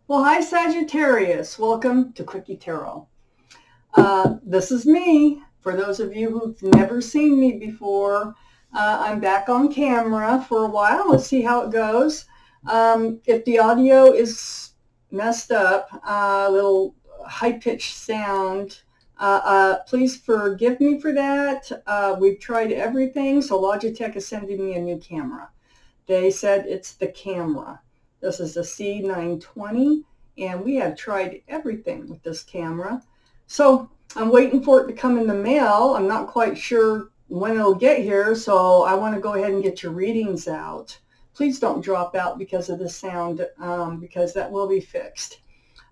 Well, hi Sagittarius. Welcome to Quickie Tarot. This is me. For those of you who've never seen me before, I'm back on camera for a while. Let's see how it goes. If the audio is messed up, a little high-pitched sound, please forgive me for that. We've tried everything, so Logitech is sending me a new camera. They said it's the camera. This is a C920, and we have tried everything with this camera. So I'm waiting for it to come in the mail. I'm not quite sure when it'll get here, so I want to go ahead and get your readings out. Please don't drop out because of the sound, because that will be fixed.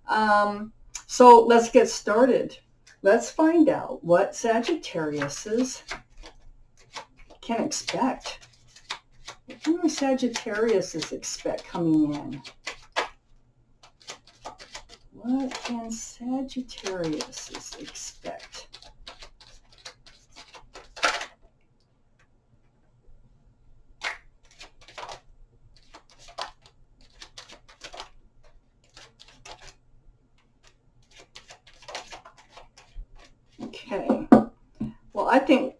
So let's get started. Let's find out what Sagittariuses can expect. What do Sagittariuses expect coming in? What can Sagittariuses expect? Okay. Well, I think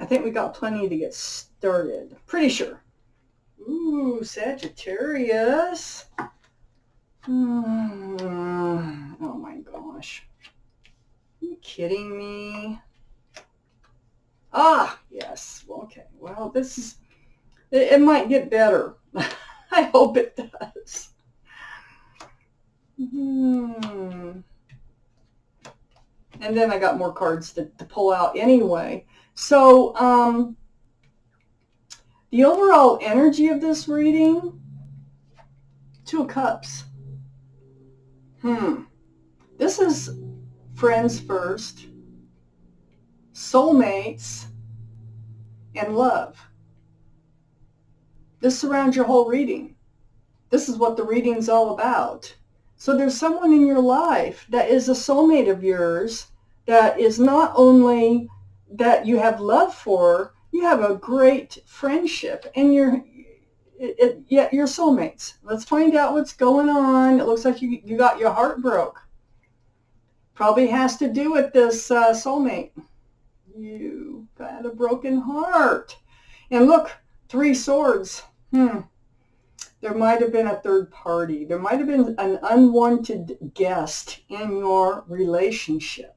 we got plenty to get started. Pretty sure. Ooh, Sagittarius. Oh my gosh. Are you kidding me? Ah, yes. Okay. Well, it might get better. I hope it does. And then I got more cards to pull out anyway. So, the overall energy of this reading, Two of Cups. This is friends first, soulmates, and love. This surrounds your whole reading. This is what the reading's all about. So there's someone in your life that is a soulmate of yours that is not only that you have love for, you have a great friendship, and you're soulmates. Let's find out what's going on. It looks like you got your heart broke. Probably has to do with this soulmate. You got a broken heart. And look, 3 swords. There might have been a third party. There might have been an unwanted guest in your relationship.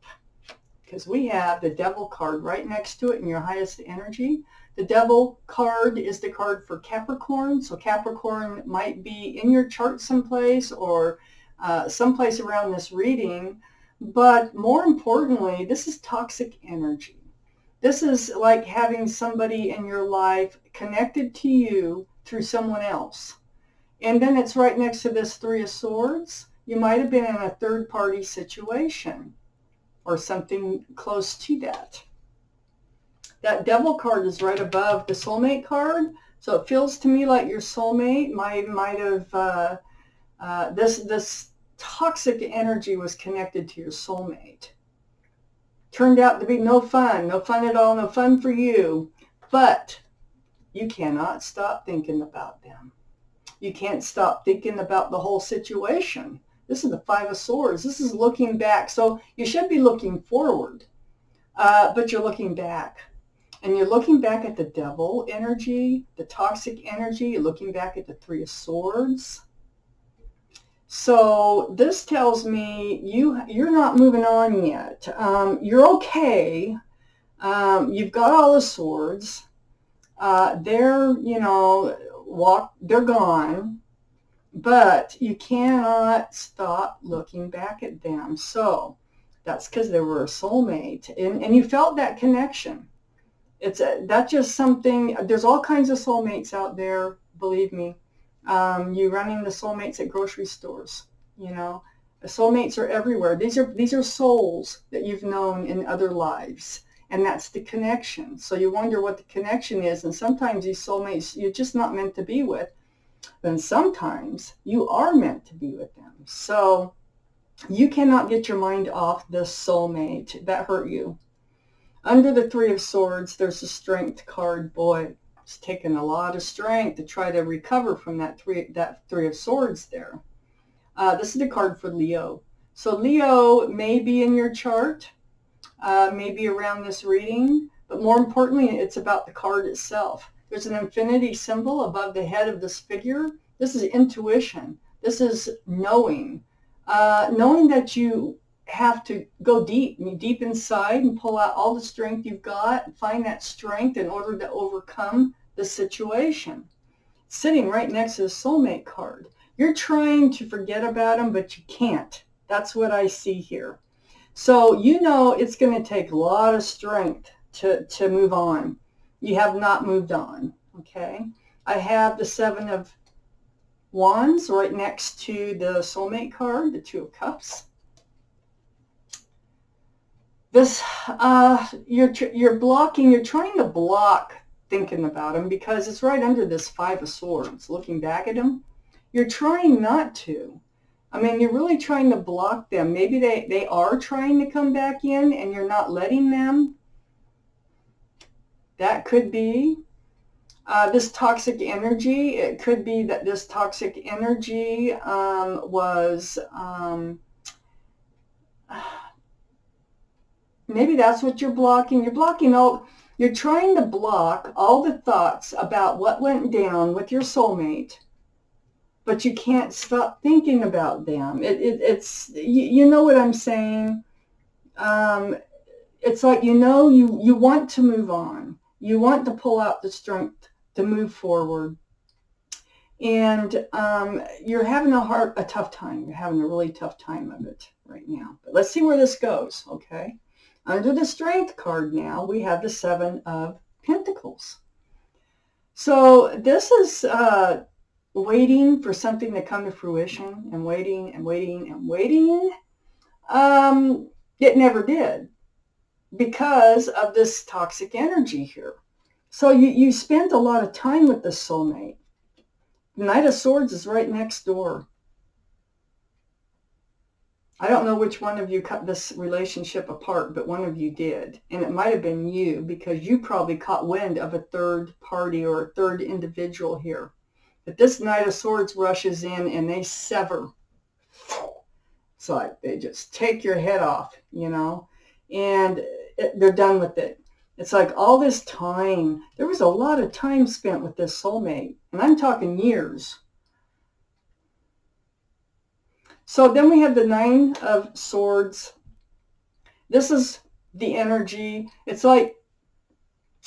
Because we have the Devil card right next to it in your highest energy. The Devil card is the card for Capricorn. So Capricorn might be in your chart someplace or someplace around this reading. But more importantly, this is toxic energy. This is like having somebody in your life connected to you through someone else. And then it's right next to this 3 of Swords. You might have been in a third-party situation or something close to that. That Devil card is right above the soulmate card. So it feels to me like your soulmate might have, this toxic energy was connected to your soulmate. Turned out to be no fun at all, no fun for you. But you cannot stop thinking about them. You can't stop thinking about the whole situation. This is the 5 of Swords. This is looking back. So you should be looking forward, but you're looking back. And you're looking back at the Devil energy, the toxic energy. You're looking back at the 3 of Swords. So this tells me you're not moving on yet. You're okay. You've got all the swords. They're gone, but you cannot stop looking back at them. So that's because they were a soulmate, and you felt that connection. That's just something. There's all kinds of soulmates out there, believe me. You run into soulmates at grocery stores. Soulmates are everywhere. These are souls that you've known in other lives. And that's the connection. So you wonder what the connection is. And sometimes these soulmates you're just not meant to be with. Then sometimes you are meant to be with them. So you cannot get your mind off this soulmate that hurt you. Under the 3 of Swords, there's a Strength card. Boy, it's taken a lot of strength to try to recover from that three of Swords there. This is the card for Leo. So Leo may be in your chart, maybe around this reading, but more importantly, it's about the card itself. There's an infinity symbol above the head of this figure. This is intuition. This is knowing. Knowing that you have to go deep inside and pull out all the strength you've got, find that strength in order to overcome the situation. Sitting right next to the soulmate card. You're trying to forget about them, but you can't. That's what I see here. So you know it's going to take a lot of strength to move on. You have not moved on, okay? I have the Seven of Wands right next to the soulmate card, the Two of Cups. This, you're blocking, you're trying to block thinking about them because it's right under this Five of Swords, looking back at them. You're trying not to. I mean, you're really trying to block them. Maybe they are trying to come back in and you're not letting them. That could be. This toxic energy, it could be that this toxic energy was, maybe that's what you're blocking. You're trying to block all the thoughts about what went down with your soulmate, but you can't stop thinking about them. It's you know what I'm saying? It's like, you know, you want to move on. You want to pull out the strength to move forward. And you're having a tough time. You're having a really tough time of it right now. But let's see where this goes, okay? Under the Strength card now, we have the Seven of Pentacles. So this is waiting for something to come to fruition and waiting and waiting and waiting. It never did because of this toxic energy here. So you spent a lot of time with the soulmate. The Knight of Swords is right next door. I don't know which one of you cut this relationship apart, but one of you did. And it might have been you because you probably caught wind of a third party or a third individual here. But this Knight of Swords rushes in and they sever. It's like they just take your head off, you know, and they're done with it. It's like all this time, there was a lot of time spent with this soulmate, and I'm talking years. So then we have the Nine of Swords. This is the energy. It's like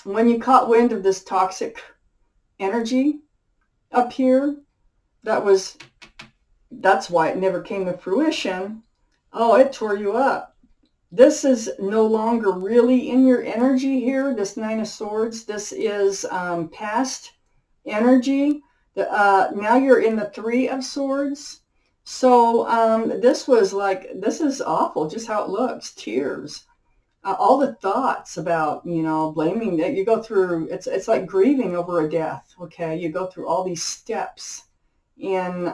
when you caught wind of this toxic energy up here, that's why it never came to fruition. Oh, it tore you up. This is no longer really in your energy here, this Nine of Swords. This is past energy. Now you're in the Three of Swords. So this is awful, just how it looks. Tears. All the thoughts about, you know, blaming that you go through. It's like grieving over a death, okay? You go through all these steps in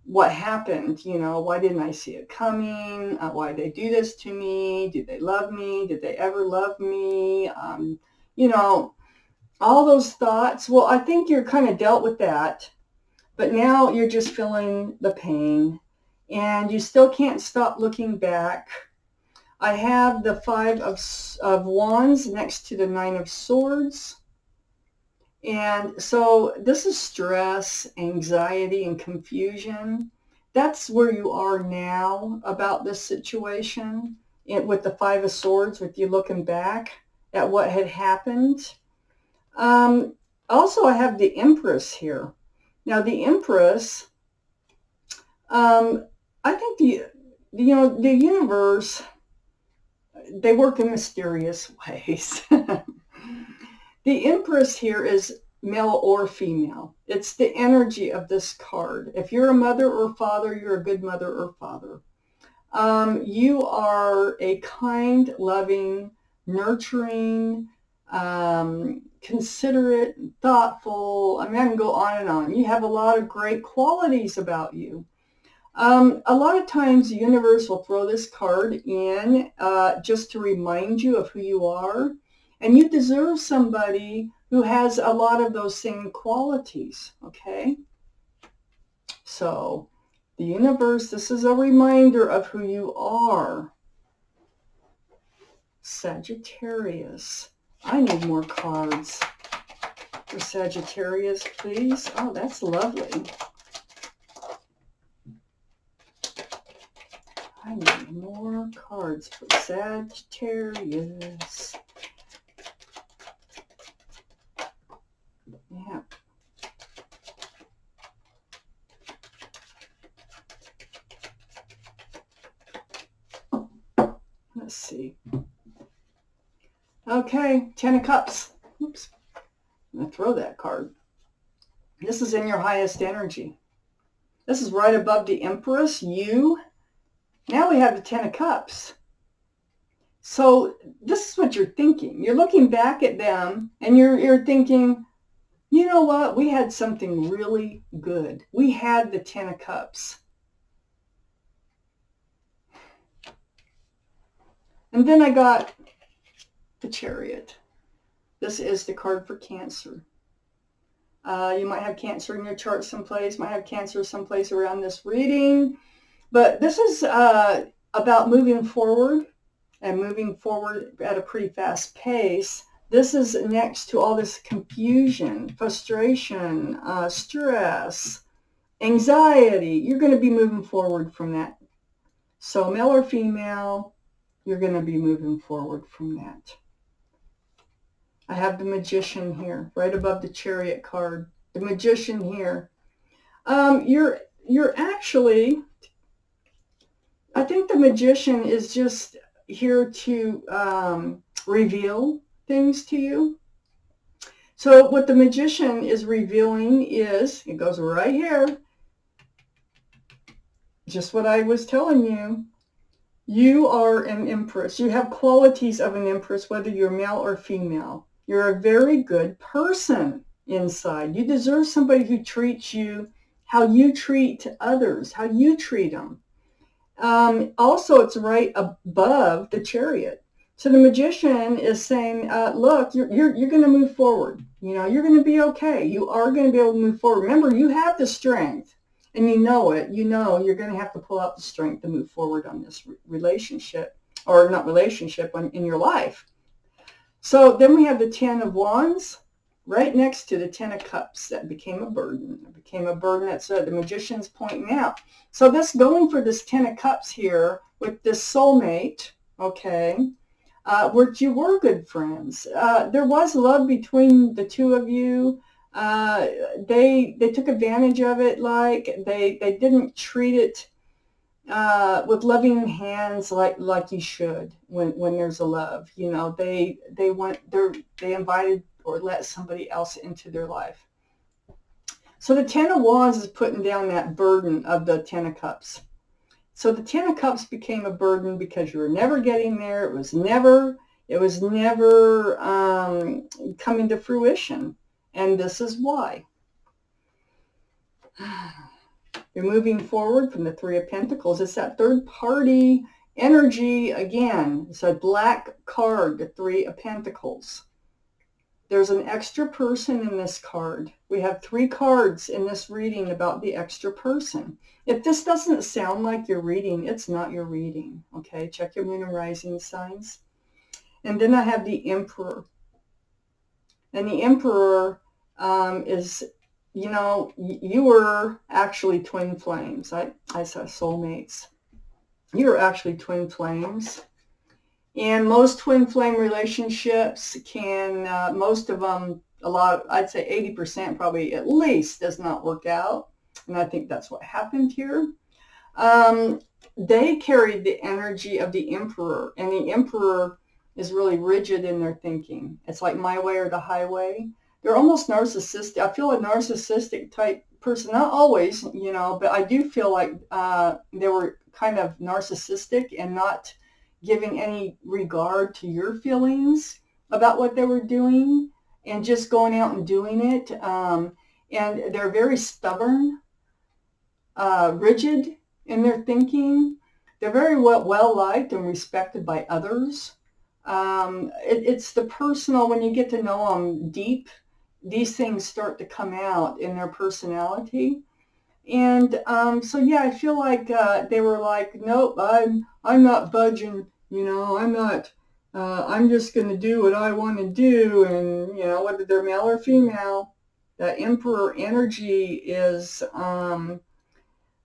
what happened, you know, why didn't I see it coming? Why did they do this to me? Did they love me? Did they ever love me? You know, all those thoughts. Well, I think you're kind of dealt with that, but now you're just feeling the pain and you still can't stop looking back. I have the Five of Wands next to the Nine of Swords. And so this is stress, anxiety, and confusion. That's where you are now about this situation with the Five of Swords, with you looking back at what had happened. Also, I have the Empress here. Now, the Empress, I think the universe, they work in mysterious ways. The Empress here is male or female. It's the energy of this card. If you're a mother or father, you're a good mother or father. You are a kind, loving, nurturing, considerate, thoughtful. I mean, I can go on and on. You have a lot of great qualities about you. A lot of times the universe will throw this card in just to remind you of who you are. And you deserve somebody who has a lot of those same qualities, okay? So The universe, this is a reminder of who you are. Sagittarius. I need more cards for Sagittarius, please. Oh, that's lovely. I need more cards for Sagittarius. Yeah. Let's see. Okay, Ten of Cups. Oops. I'm going to throw that card. This is in your highest energy. This is right above the Empress, you. Now we have the Ten of Cups. So this is what you're thinking. You're looking back at them and you're thinking, you know what? We had something really good. We had the Ten of Cups. And then I got the Chariot. This is the card for Cancer. You might have Cancer in your chart someplace, might have Cancer someplace around this reading. But this is about moving forward and moving forward at a pretty fast pace. This is next to all this confusion, frustration, stress, anxiety. You're going to be moving forward from that. So male or female, you're going to be moving forward from that. I have the Magician here, right above the Chariot card. The Magician here. You're actually, I think the Magician is just here to reveal things to you. So what the Magician is revealing is, it goes right here, just what I was telling you. You are an Empress. You have qualities of an Empress, whether you're male or female. You're a very good person inside. You deserve somebody who treats you how you treat others, how you treat them. Also, it's right above the Chariot. So the Magician is saying, look, you're going to move forward. You know, you're going to be okay. You are going to be able to move forward. Remember, you have the strength. And you know it. You know you're going to have to pull out the strength to move forward on this relationship, or not relationship, in your life. So then we have the Ten of Wands right next to the Ten of Cups. That became a burden. It became a burden. That's the Magician's pointing out. So this going for this Ten of Cups here with this soulmate, okay, where you were good friends. There was love between the two of you. They took advantage of it. Like they didn't treat it with loving hands like you should when there's a love. You know, they invited or let somebody else into their life. So the Ten of Wands is putting down that burden of the Ten of Cups. So the Ten of Cups became a burden because you were never getting there. It was never coming to fruition. And this is why. You're moving forward from the Three of Pentacles. It's that third party energy again. It's a black card, the Three of Pentacles. There's an extra person in this card. We have 3 cards in this reading about the extra person. If this doesn't sound like your reading, it's not your reading. Okay, check your moon and rising signs. And then I have the Emperor. And the Emperor is, you know, you were actually twin flames. I saw soulmates. You were actually twin flames. And most twin flame relationships can, most of them, I'd say 80% probably at least does not work out. And I think that's what happened here. They carried the energy of the Emperor. And the Emperor is really rigid in their thinking. It's like my way or the highway. They're almost narcissistic. I feel a narcissistic type person. Not always, you know, but I do feel like they were kind of narcissistic and not giving any regard to your feelings about what they were doing and just going out and doing it. And they're very stubborn, rigid in their thinking. They're very well liked and respected by others. It's the personal, when you get to know them deep, these things start to come out in their personality. And so yeah, I feel like they were like, nope, I'm not budging. You know, I'm not. I'm just going to do what I want to do. And you know, whether they're male or female, that Emperor energy is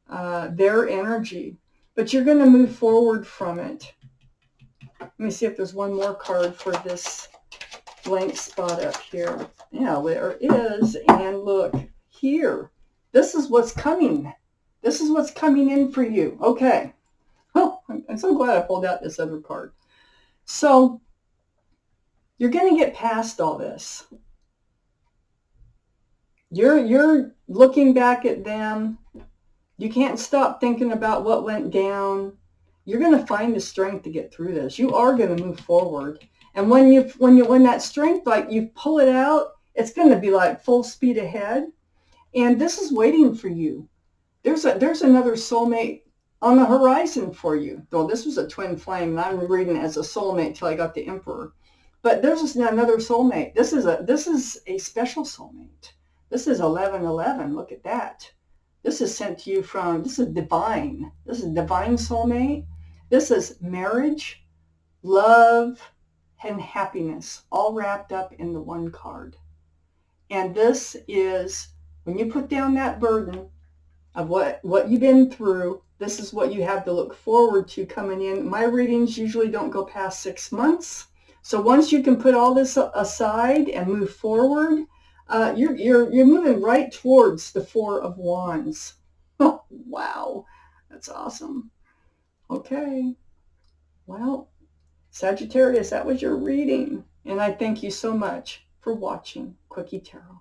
their energy. But you're going to move forward from it. Let me see if there's one more card for this blank spot up here. Yeah, there is. And look here. This is what's coming. This is what's coming in for you. Okay. Oh, I'm so glad I pulled out this other card. So you're going to get past all this. You're looking back at them. You can't stop thinking about what went down. You're going to find the strength to get through this. You are going to move forward. And when that strength, like you pull it out, it's going to be like full speed ahead. And this is waiting for you. There's another soulmate on the horizon for you. Well, this was a twin flame, and I'm reading it as a soulmate till I got the Emperor. But there's another soulmate. This is a special soulmate. This is 1111. Look at that. This is sent to you from, this is divine. This is Devine Soulmate. This is marriage, love, and happiness all wrapped up in the one card. And this is, when you put down that burden of what you've been through, this is what you have to look forward to coming in. My readings usually don't go past 6 months. So once you can put all this aside and move forward, you're moving right towards the Four of Wands. Oh, wow. That's awesome. Okay. Well, Sagittarius, that was your reading. And I thank you so much for watching Quickie Tarot.